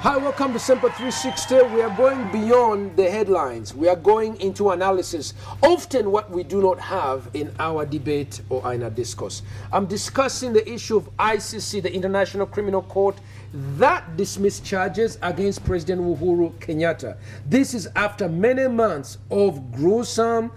Hi, welcome to Sempa 360. We are going beyond the headlines. We are going into analysis, often what we do not have in our debate or in our discourse. I'm discussing the issue of ICC, the International Criminal Court, that dismissed charges against President Uhuru Kenyatta. This is after many months of gruesome,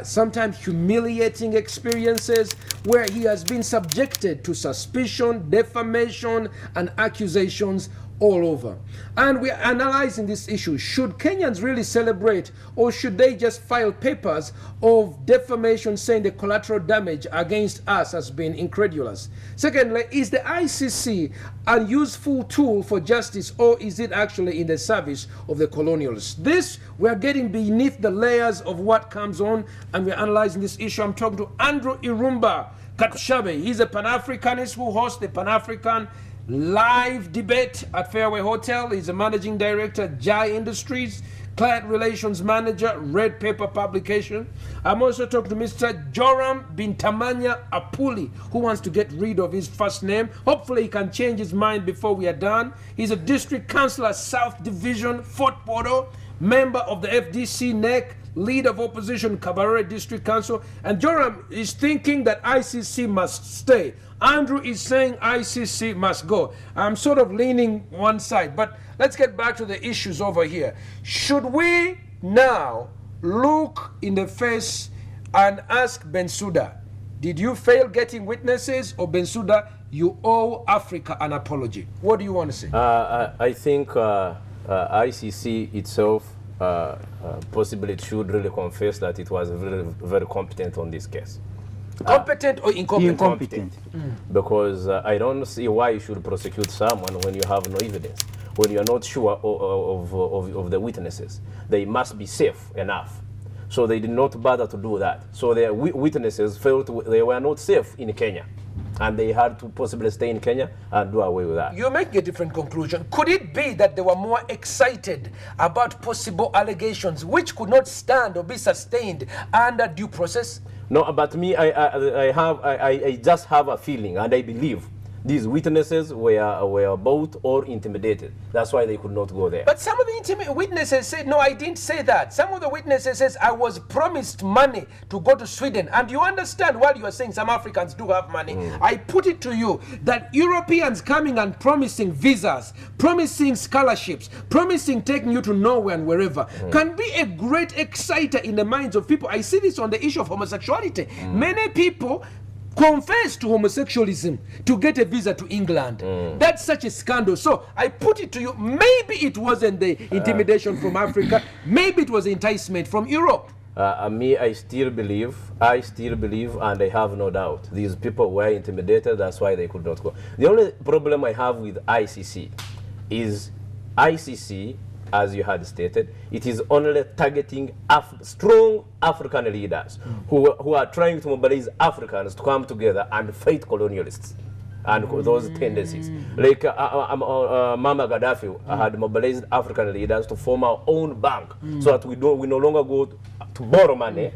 sometimes humiliating experiences where he has been subjected to suspicion, defamation, and accusations all over. And we're analyzing this issue. Should Kenyans really celebrate, or should they just file papers of defamation saying the collateral damage against us has been incredulous? Secondly, is the ICC a useful tool for justice, or is it actually in the service of the colonialists? This, we're getting beneath the layers of what comes on, and we're analyzing this issue. I'm talking to Andrew Irumba Katushabe. He's a Pan-Africanist who hosts the Pan-African live debate at Fairway Hotel. He's a managing director, Jai Industries, client relations manager, Red Paper Publication. I'm also talking to Mr. Joram Bintamanya Apuli, who wants to get rid of his first name. Hopefully he can change his mind before we are done. He's a district councillor, South Division, Fort Portal, member of the FDC NEC, leader of opposition, Kabarore District Council. And Joram is thinking that ICC must stay. Andrew is saying ICC must go. I'm sort of leaning one side, but let's get back to the issues over here. Should we now look in the face and ask Bensouda, did you fail getting witnesses, or Bensouda, you owe Africa an apology? What do you want to say? I think ICC itself possibly should really confess that it was very, very competent on this case. Competent or incompetent? Incompetent. Because I don't see why you should prosecute someone when you have no evidence, when you are not sure of the witnesses. They must be safe enough. So they did not bother to do that. So their witnesses felt they were not safe in Kenya, and they had to possibly stay in Kenya and do away with that. You're making a different conclusion. Could it be that they were more excited about possible allegations which could not stand or be sustained under due process? No, but me, I just have a feeling, and I believe these witnesses were both or intimidated. That's why they could not go there. But some of the witnesses said, no, I didn't say that. Some of the witnesses says, I was promised money to go to Sweden. And you understand, while you are saying some Africans do have money, I put it to you that Europeans coming and promising visas, promising scholarships, promising taking you to nowhere and wherever, can be a great exciter in the minds of people. I see this on the issue of homosexuality. Many people confess to homosexualism to get a visa to England. That's such a scandal. So I put it to you, maybe it wasn't the intimidation from Africa, maybe it was enticement from Europe. Me, I still believe, and I have no doubt, these people were intimidated, that's why they could not go. The only problem I have with ICC is ICC, as you had stated, it is only targeting strong African leaders who are trying to mobilize Africans to come together and fight colonialists and those tendencies. Like Mama Gaddafi had mobilized African leaders to form our own bank so that we no longer go to borrow money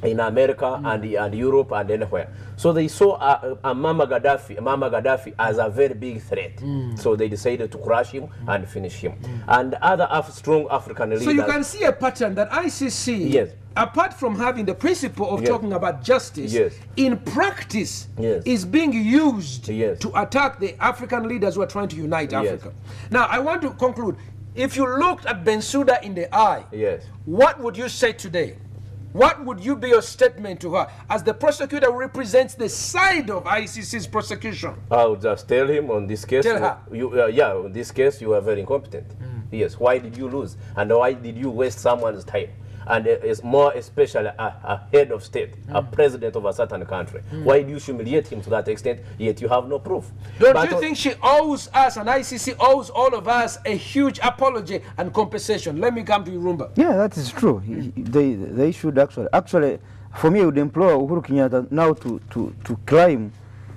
in America and Europe and anywhere. So they saw Mama Gaddafi as a very big threat. So they decided to crush him and finish him. And other strong African leaders. So you can see a pattern that ICC, apart from having the principle of talking about justice, in practice is being used to attack the African leaders who are trying to unite Africa. Now, I want to conclude. If you looked at Bensouda in the eye, what would you say today? What would you be your statement to her as the prosecutor who represents the side of ICC's prosecution? I'll just tell him on this case. Tell her. On this case, you are very incompetent. Yes. Why did you lose? And why did you waste someone's time? And it's more especially a head of state, a president of a certain country. Why do you humiliate him to that extent, yet you have no proof? Don't you think she owes us, and ICC owes all of us, a huge apology and compensation? Let me come to you, Rumba. Yeah, that is true. They should actually, for me, I would implore Uhuru Kenyatta now to climb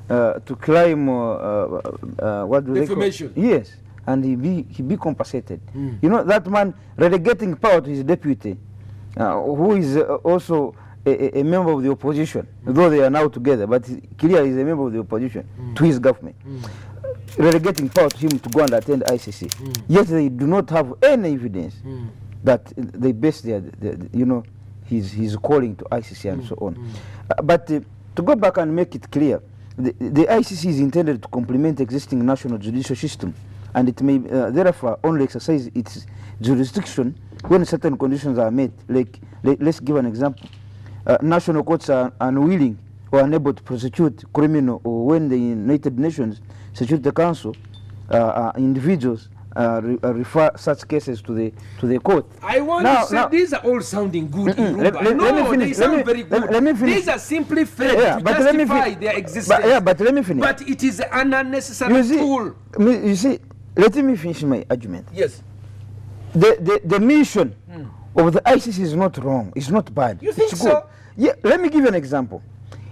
what do defamation. They call? Yes, and he be compensated. You know, that man relegating power to his deputy, who is also a member of the opposition, though they are now together, but clearly is a member of the opposition to his government, relegating power to him to go and attend ICC. Yet they do not have any evidence that they base their you know, his calling to ICC and so on. But to go back and make it clear, the ICC is intended to complement existing national judicial system, and it may therefore only exercise its jurisdiction when certain conditions are met. Like, let's give an example. National courts are unwilling or unable to prosecute criminal, or when the United Nations Security Council individuals refer such cases to the court. I want to say these are all sounding good. They sound very good. Let me finish. These are simply fair to justify their existence. But let me finish. But it is an unnecessary tool. You see, let me finish my argument. Yes. The mission of the ICC is not wrong. It's not bad. You think it's so? Good. Yeah. Let me give you an example.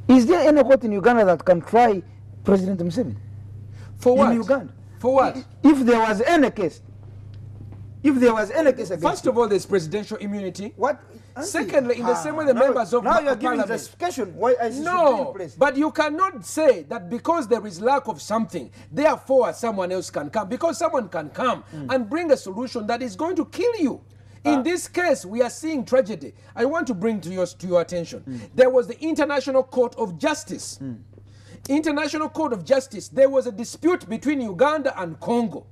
Is there any court in Uganda that can try President Museveni? For what? In Uganda. For what? If there was any case. If there was any case against First of all, there's presidential immunity. What? Secondly, in the same way the members of now you're giving parliament. justification why ICC should be in No, place. but you cannot say that because there is lack of something, therefore someone else can come. Because someone can come and bring a solution that is going to kill you. In this case, we are seeing tragedy. I want to bring to your attention. There was the International Court of Justice. International Court of Justice, there was a dispute between Uganda and Congo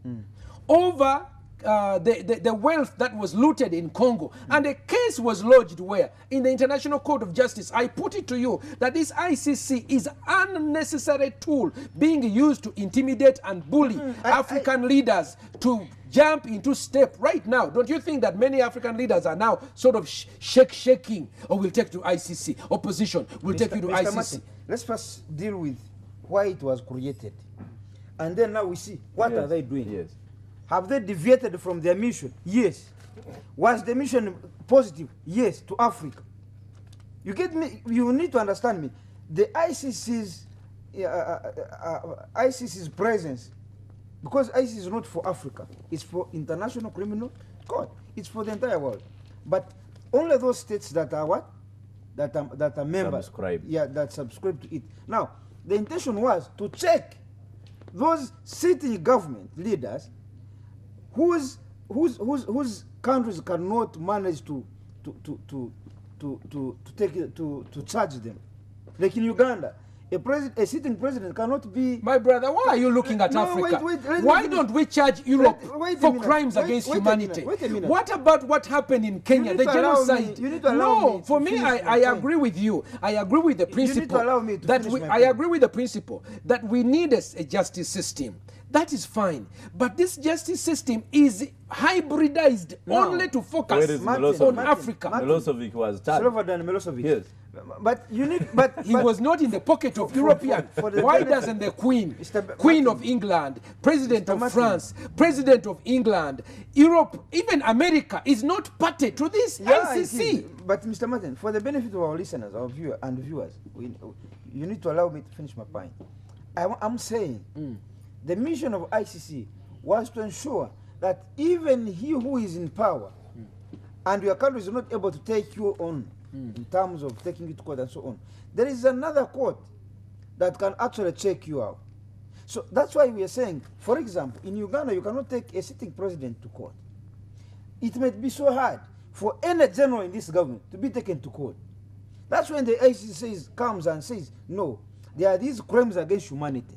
over the wealth that was looted in Congo. And a case was lodged where? In the International Court of Justice. I put it to you that this ICC is an unnecessary tool being used to intimidate and bully African leaders to jump into step right now. Don't you think that many African leaders are now sort of shaking, or we'll take to ICC, opposition, we'll take you to ICC. Martin, let's first deal with why it was created. And then now we see, what are they doing? Yes. Have they deviated from their mission? Yes. Was the mission positive? Yes, to Africa. You get me? You need to understand me. The ICC's presence, because ICC is not for Africa, it's for International Criminal Court. It's for the entire world. But only those states that are what? That are members. Subscribe. Yeah, that subscribe to it. Now, the intention was to check those sitting government leaders whose countries cannot manage to charge them. Like in Uganda, a sitting president cannot be. My brother, why are you looking at Africa? Why don't we charge Europe for crimes against humanity? Wait a minute. What about what happened in Kenya, the genocide? You need to allow me for to me, finish I my point. agree with you. I agree with the principle. You need to allow me to that finish my I point. agree with the principle that we need a justice system. That is fine. But this justice system is hybridized only to focus Where is on Africa. Milosevic was charged. Slobodan Milosevic. Yes. But you need. But He was not in the pocket of European. for the Why benefit- doesn't the Queen, Mr. Queen Martin. of England, President Mr. of Martin. France, President of England, Europe, even America is not party to this Yeah, it ICC? is. But Mr. Martin, for the benefit of our listeners, our viewers, you need to allow me to finish my point. I'm saying the mission of ICC was to ensure that even he who is in power and your country is not able to take you on in terms of taking you to court and so on, there is another court that can actually check you out. So that's why we are saying, for example, in Uganda, you cannot take a sitting president to court. It might be so hard for any general in this government to be taken to court. That's when the ICC comes and says, no, there are these crimes against humanity.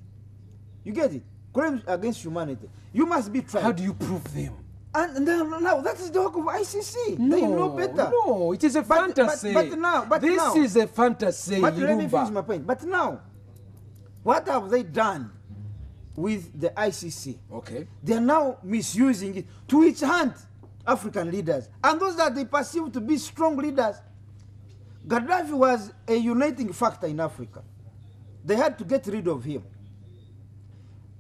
You get it? Crimes against humanity. You must be tried. How do you prove them? And now that is the work of ICC. They know better. No, it is a But- fantasy. but this now- is a fantasy. But let me Lumba. finish my point. But now, what have they done with the ICC? Okay. They are now misusing it to its hand African leaders. And those that they perceive to be strong leaders. Gaddafi was a uniting factor in Africa. They had to get rid of him.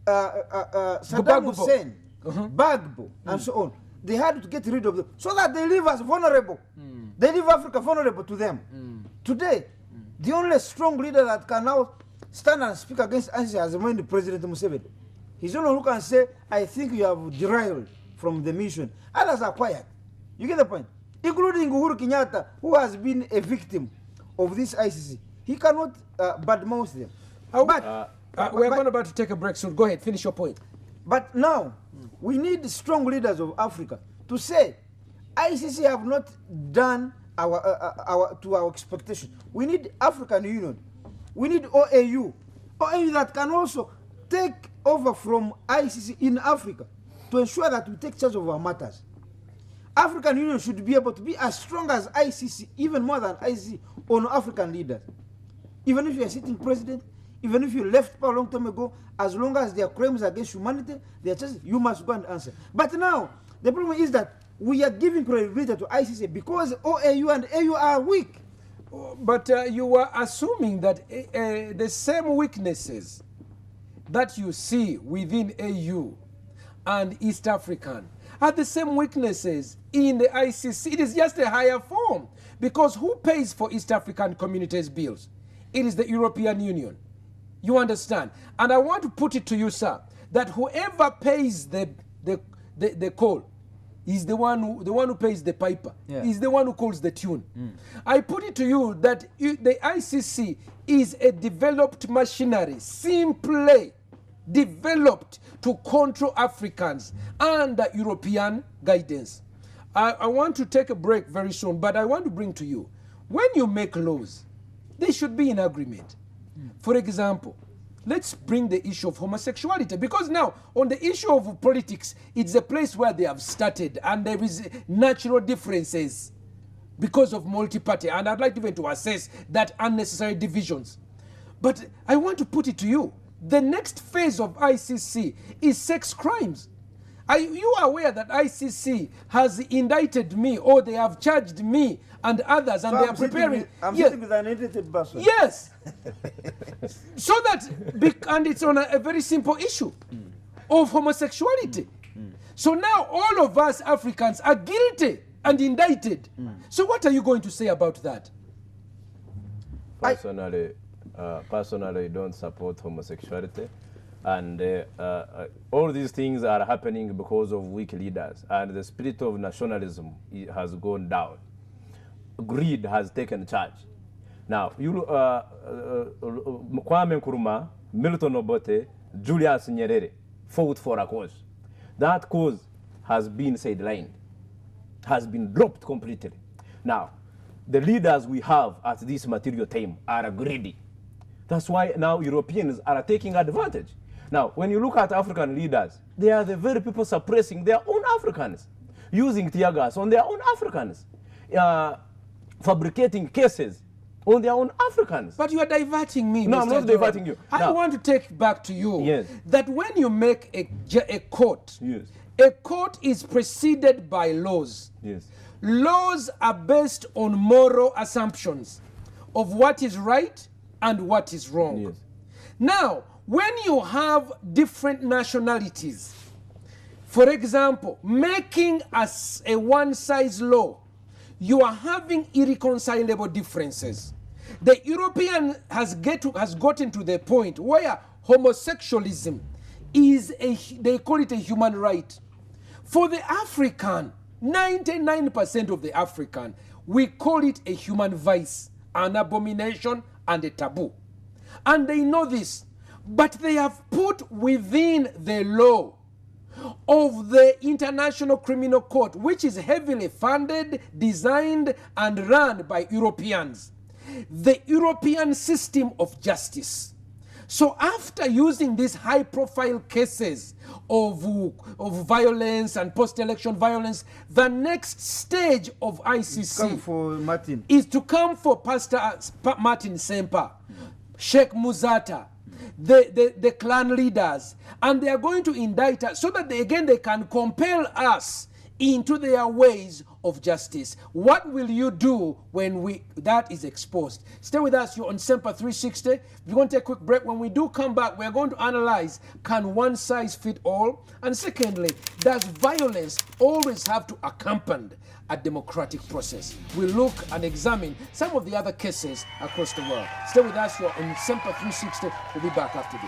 Saddam Gbagbo. Hussein, Bagbo, and so on. They had to get rid of them so that they leave us vulnerable. They leave Africa vulnerable to them. Today, the only strong leader that can now stand and speak against ISIS has remained President Museveni. He's the one who can say, I think you have derailed from the mission. Others are quiet. You get the point? Including Uhuru Kenyatta, who has been a victim of this ICC. He cannot badmouth them. We're about to take a break soon. Go ahead, finish your point. But now, we need strong leaders of Africa to say, ICC have not done to our expectation. We need African Union. We need OAU. OAU that can also take over from ICC in Africa to ensure that we take charge of our matters. African Union should be able to be as strong as ICC, even more than ICC, on African leaders. Even if you are sitting president, even if you left power a long time ago, as long as there are crimes against humanity, they are just, you must go and answer. But now, the problem is that we are giving credibility to ICC because OAU and AU are weak. But you were assuming that the same weaknesses that you see within AU and East African are the same weaknesses in the ICC. It is just a higher form. Because who pays for East African communities' bills? It is the European Union. You understand? And I want to put it to you, sir, that whoever pays the call is the one who pays the piper. Yeah. Is the one who calls the tune. I put it to you that the ICC is a developed machinery, simply developed to control Africans under European guidance. I want to take a break very soon, but I want to bring to you, when you make laws, they should be in agreement. For example, let's bring the issue of homosexuality, because now on the issue of politics, it's a place where they have started and there is natural differences because of multi-party, and I'd like even to assess that unnecessary divisions. But I want to put it to you, the next phase of ICC is sex crimes. Are you aware that ICC has indicted me, or they have charged me and others, and so they are preparing? I'm sitting with an indicted person. Yes. So that, and it's on a very simple issue of homosexuality. So now all of us Africans are guilty and indicted. So what are you going to say about that? Personally, I don't support homosexuality. And all these things are happening because of weak leaders, and the spirit of nationalism has gone down. Greed has taken charge. Now, Kwame Nkrumah, Milton Obote, Julius Nyerere fought for a cause. That cause has been sidelined, has been dropped completely. Now, the leaders we have at this material time are greedy. That's why now Europeans are taking advantage. Now, when you look at African leaders, they are the very people suppressing their own Africans, using tear gas on their own Africans, fabricating cases on their own Africans. But you are diverting me, No, Mr. I'm not Dora. diverting you. I want to take back to you Yes. that when you make a court, Yes. a court is preceded by laws. Yes. Laws are based on moral assumptions of what is right and what is wrong. Yes. Now, when you have different nationalities, for example, making us a one-size law, you are having irreconcilable differences. The European has gotten to the point where homosexualism is they call it a human right. For the African, 99% of the African, we call it a human vice, an abomination, and a taboo. And they know this. But they have put within the law of the International Criminal Court, which is heavily funded, designed, and run by Europeans, the European system of justice. So after using these high-profile cases of violence and post-election violence, the next stage of ICC is to come for Pastor Martin Sempa, Sheikh Muzata, the clan leaders, and they are going to indict us so that they can compel us into their ways of justice. What will you do when that is exposed? Stay with us. You're on Sempa 360. We're going to take a quick break. When we do come back, we're going to analyze, can one size fit all? And secondly, does violence always have to accompany a democratic process? We'll look and examine some of the other cases across the world. Stay with us. You're on Sempa 360. We'll be back after this.